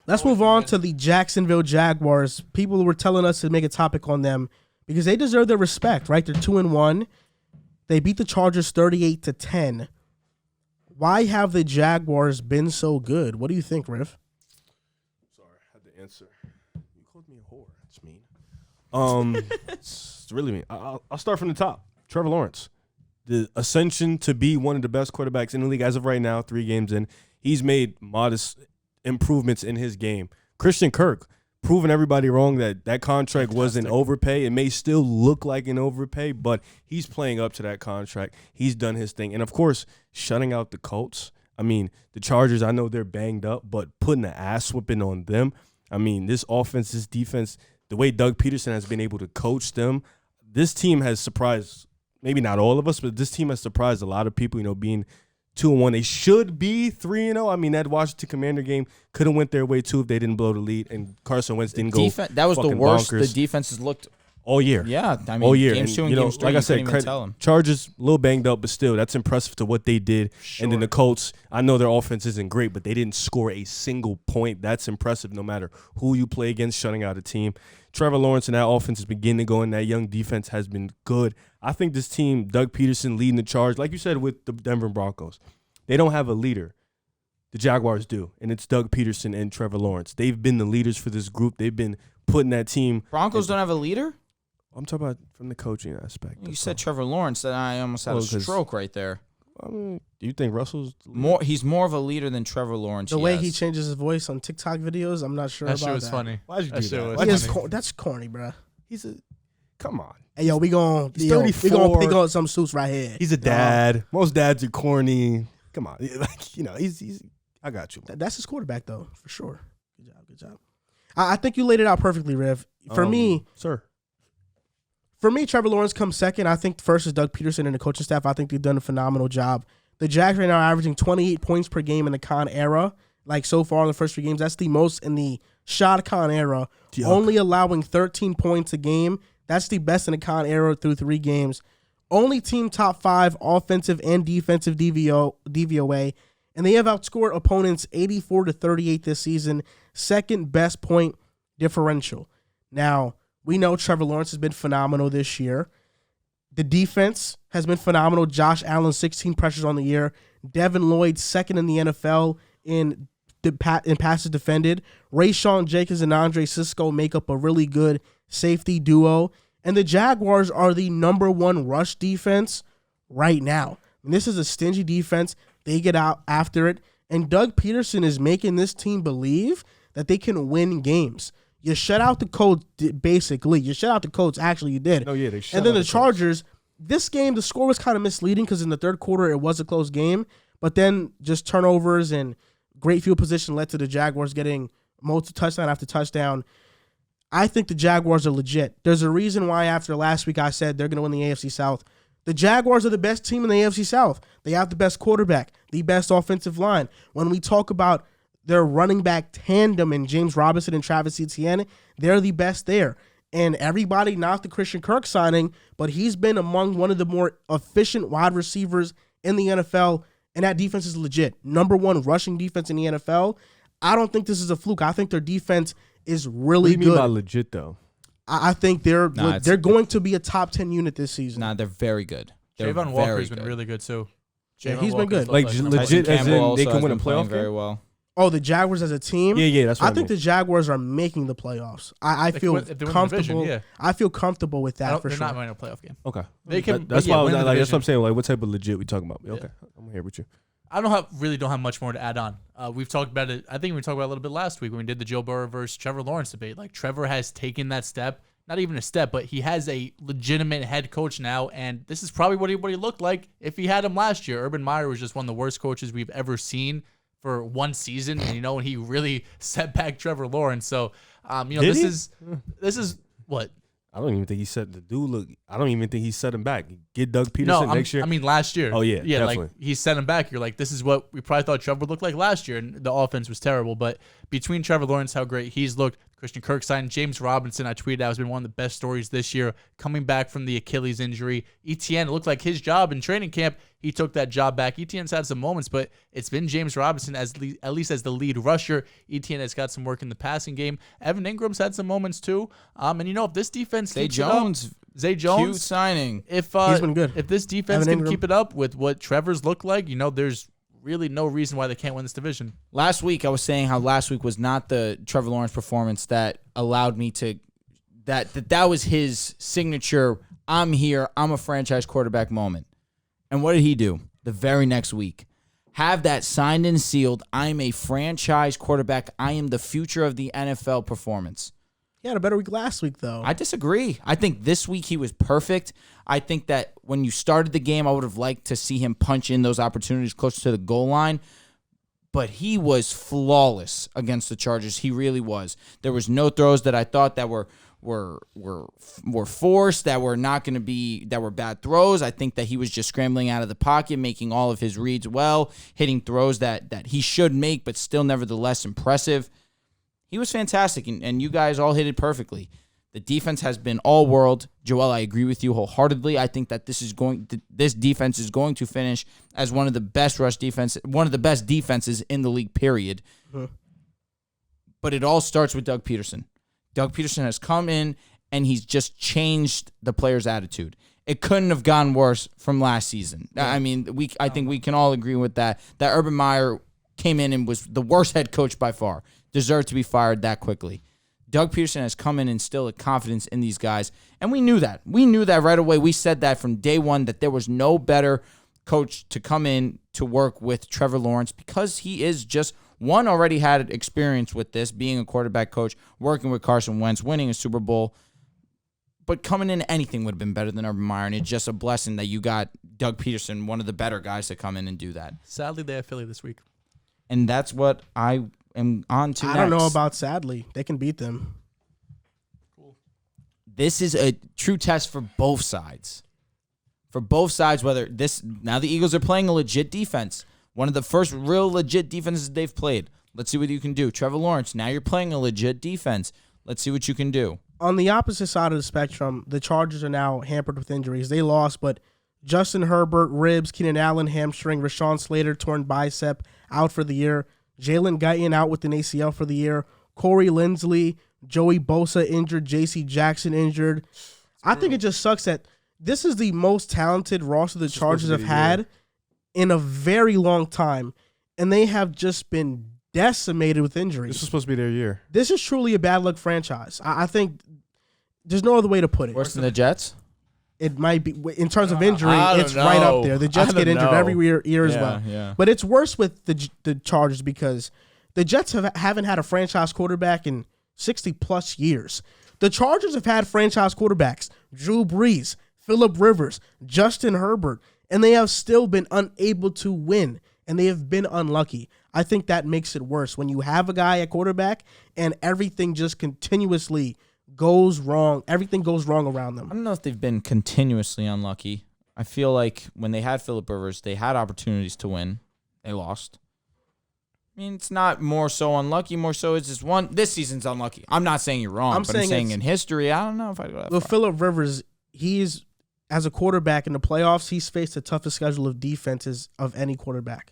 Let's move on to the Jacksonville Jaguars. People were telling us to make a topic on them because they deserve their respect, right? They're 2-1. They beat the Chargers 38-10. Why have the Jaguars been so good? What do you think, Riff? Sorry, I had to answer. You called me a whore. That's mean. It's really mean. I'll start from the top. Trevor Lawrence, the ascension to be one of the best quarterbacks in the league as of right now. 3 games in, he's made modest improvements in his game. Christian Kirk, proving everybody wrong that contract wasn't overpay. It may still look like an overpay, but he's playing up to that contract. He's done his thing. And, of course, shutting out the Colts. I mean, the Chargers, I know they're banged up, but putting an ass whipping on them. I mean, this offense, this defense, the way Doug Peterson has been able to coach them, this team has surprised, maybe not all of us, but this team has surprised a lot of people, being 2-1. They should be 3-0. I mean, that Washington Commander game could have went their way too if they didn't blow the lead and Carson Wentz didn't go. That was the worst bonkers. The defenses looked all year. Yeah, I mean, all year. Games 2 and and, games 3, like I said, Chargers a little banged up, but still, that's impressive to what they did. Sure. And then the Colts, I know their offense isn't great, but they didn't score a single point. That's impressive no matter who you play against, shutting out a team. Trevor Lawrence and that offense is beginning to go, and that young defense has been good. I think this team, Doug Peterson leading the charge, like you said with the Denver Broncos, they don't have a leader. The Jaguars do, and it's Doug Peterson and Trevor Lawrence. They've been the leaders for this group. They've been putting that team. Broncos don't have a leader? I'm talking about from the coaching aspect. You said Trevor Lawrence, and I almost had a stroke right there. I mean, do you think Russell's more? He's more of a leader than Trevor Lawrence. The way he changes his voice on TikTok videos, I'm not sure about that. That shit was funny. Why'd you do that? That's corny, bro. Come on. Hey, yo, we gonna pick on some suits right here. He's a dad. Most dads are corny. Come on. He's I got you. That's his quarterback, though, for sure. Good job. I think you laid it out perfectly, Rev. For me, Trevor Lawrence comes second. I think first is Doug Peterson and the coaching staff. I think they've done a phenomenal job. The Jags right now are averaging 28 points per game in the Khan era. Like so far in the first 3 games, that's the most in the Shad Khan era. Yuck. Only allowing 13 points a game. That's the best in the Khan era through 3 games. Only team top 5 offensive and defensive DVOA. And they have outscored opponents 84-38 this season. Second best point differential. Now, we know Trevor Lawrence has been phenomenal this year. The defense has been phenomenal. Josh Allen, 16 pressures on the year. Devin Lloyd, second in the NFL in passes defended. Rayshawn Jacobs and Andre Sisco make up a really good safety duo. And the Jaguars are the number 1 rush defense right now. And this is a stingy defense. They get out after it. And Doug Peterson is making this team believe that they can win games. You shut out the Colts, basically. You shut out the Colts. Actually, you did. Oh, yeah, they shut And then out the Chargers, this game, the score was kind of misleading because in the third quarter, it was a close game. But then just turnovers and great field position led to the Jaguars getting touchdown after touchdown. I think the Jaguars are legit. There's a reason why after last week I said they're going to win the AFC South. The Jaguars are the best team in the AFC South. They have the best quarterback, the best offensive line. When we talk about their running back tandem in James Robinson and Travis Etienne, they're the best there. And everybody knocked the Christian Kirk signing, but he's been among one of the more efficient wide receivers in the NFL, and that defense is legit. Number 1 rushing defense in the NFL. I don't think this is a fluke. I think their defense is really good. What do you mean by legit, though? I think they're going to be a top 10 unit this season. They're very good. Javon Walker's been really good, too. Yeah, he's been good. Like legit as in they can win a playoff game? Very well. Oh, the Jaguars as a team? Yeah, that's what I think the Jaguars are making the playoffs. I feel comfortable. Division, I feel comfortable with that for sure. They're not winning a playoff game. Okay. They can. That's why that's what I'm saying. Like, what type of legit we talking about? Okay, I'm here with you. I don't have much more to add on. We've talked about it. I think we talked about it a little bit last week when we did the Joe Burrow versus Trevor Lawrence debate. Like, Trevor has taken that step. Not even a step, but he has a legitimate head coach now, and this is probably what he looked like if he had him last year. Urban Meyer was just one of the worst coaches we've ever seen for one season, and and he really set back Trevor Lawrence. So, this is what I don't even think he set the dude look. I don't even think he set him back. Get Doug Peterson next year. I mean, last year. Oh yeah, definitely. Like he set him back. You're like, this is what we probably thought Trevor looked like last year, and the offense was terrible. But between Trevor Lawrence, how great he's looked, Christian Kirk signed James Robinson. I tweeted out has been one of the best stories this year, coming back from the Achilles injury. Etienne, it looked like his job in training camp. He took that job back. Etienne's had some moments, but it's been James Robinson at least as the lead rusher. Etienne has got some work in the passing game. Evan Ingram's had some moments too. And if this defense Zay keeps Jones, it up, Zay cute Jones signing. He's been good. If this defense Evan can Ingram. keep it up with what Trevor's look like, there's really no reason why they can't win this division. Last week, I was saying how last week was not the Trevor Lawrence performance that allowed me to that was his signature. I'm here. I'm a franchise quarterback moment. And what did he do? The very next week, have that signed and sealed. I'm a franchise quarterback. I am the future of the NFL performance. He had a better week last week, though. I disagree. I think this week he was perfect. I think that when you started the game, I would have liked to see him punch in those opportunities closer to the goal line. But he was flawless against the Chargers. He really was. There was no throws that I thought that were forced, that were not going to be, that were bad throws. I think that he was just scrambling out of the pocket, making all of his reads well, hitting throws that he should make, but still nevertheless impressive. He was fantastic, and you guys all hit it perfectly. The defense has been all world. Joel, I agree with you wholeheartedly. I think that this defense is going to finish as one of the best defenses in the league, period. Mm-hmm. But it all starts with Doug Peterson. Doug Peterson has come in, and he's just changed the players' attitude. It couldn't have gone worse from last season. Yeah. I mean, I think we can all agree with that. That Urban Meyer came in and was the worst head coach by far. Deserved to be fired that quickly. Doug Peterson has come in and instilled confidence in these guys, and we knew that. We knew that right away. We said that from day one, that there was no better coach to come in to work with Trevor Lawrence, because he is just one, already had experience with this, being a quarterback coach, working with Carson Wentz, winning a Super Bowl. But coming in, anything would have been better than Urban Meyer, and it's just a blessing that you got Doug Peterson, one of the better guys, to come in and do that. Sadly, they have Philly this week. And that's what I am on to I next. don't know about sadly. They can beat them. This is a true test for both sides. For both sides, now the Eagles are playing a legit defense. One of the first real legit defenses they've played. Let's see what you can do. Trevor Lawrence, now you're playing a legit defense. Let's see what you can do. On the opposite side of the spectrum, the Chargers are now hampered with injuries. They lost, but Justin Herbert, ribs, Keenan Allen, hamstring, Rashawn Slater, torn bicep, out for the year. Jalen Guyton out with an ACL for the year. Corey Linsley, Joey Bosa injured, J.C. Jackson injured. I think it just sucks that this is the most talented roster the Chargers have had in a very long time, and they have just been decimated with injuries. This is supposed to be their year. This is truly a bad luck franchise. I think there's no other way to put it. Worse than the Jets? It might be, in terms of injury, it's right up there. The Jets get injured every year as well. Yeah. But it's worse with the Chargers because the Jets haven't had a franchise quarterback in 60-plus years. The Chargers have had franchise quarterbacks, Drew Brees, Phillip Rivers, Justin Herbert, and they have still been unable to win, and they have been unlucky. I think that makes it worse when you have a guy at quarterback and everything just continuously goes wrong. Everything goes wrong around them. I don't know if they've been continuously unlucky. I feel like when they had Phillip Rivers, they had opportunities to win. They lost. I mean, it's not more so unlucky. More so it's just this season's unlucky. I'm not saying you're wrong, but I'm saying in history, I don't know if I go that far. Phillip Rivers, as a quarterback in the playoffs, he's faced the toughest schedule of defenses of any quarterback.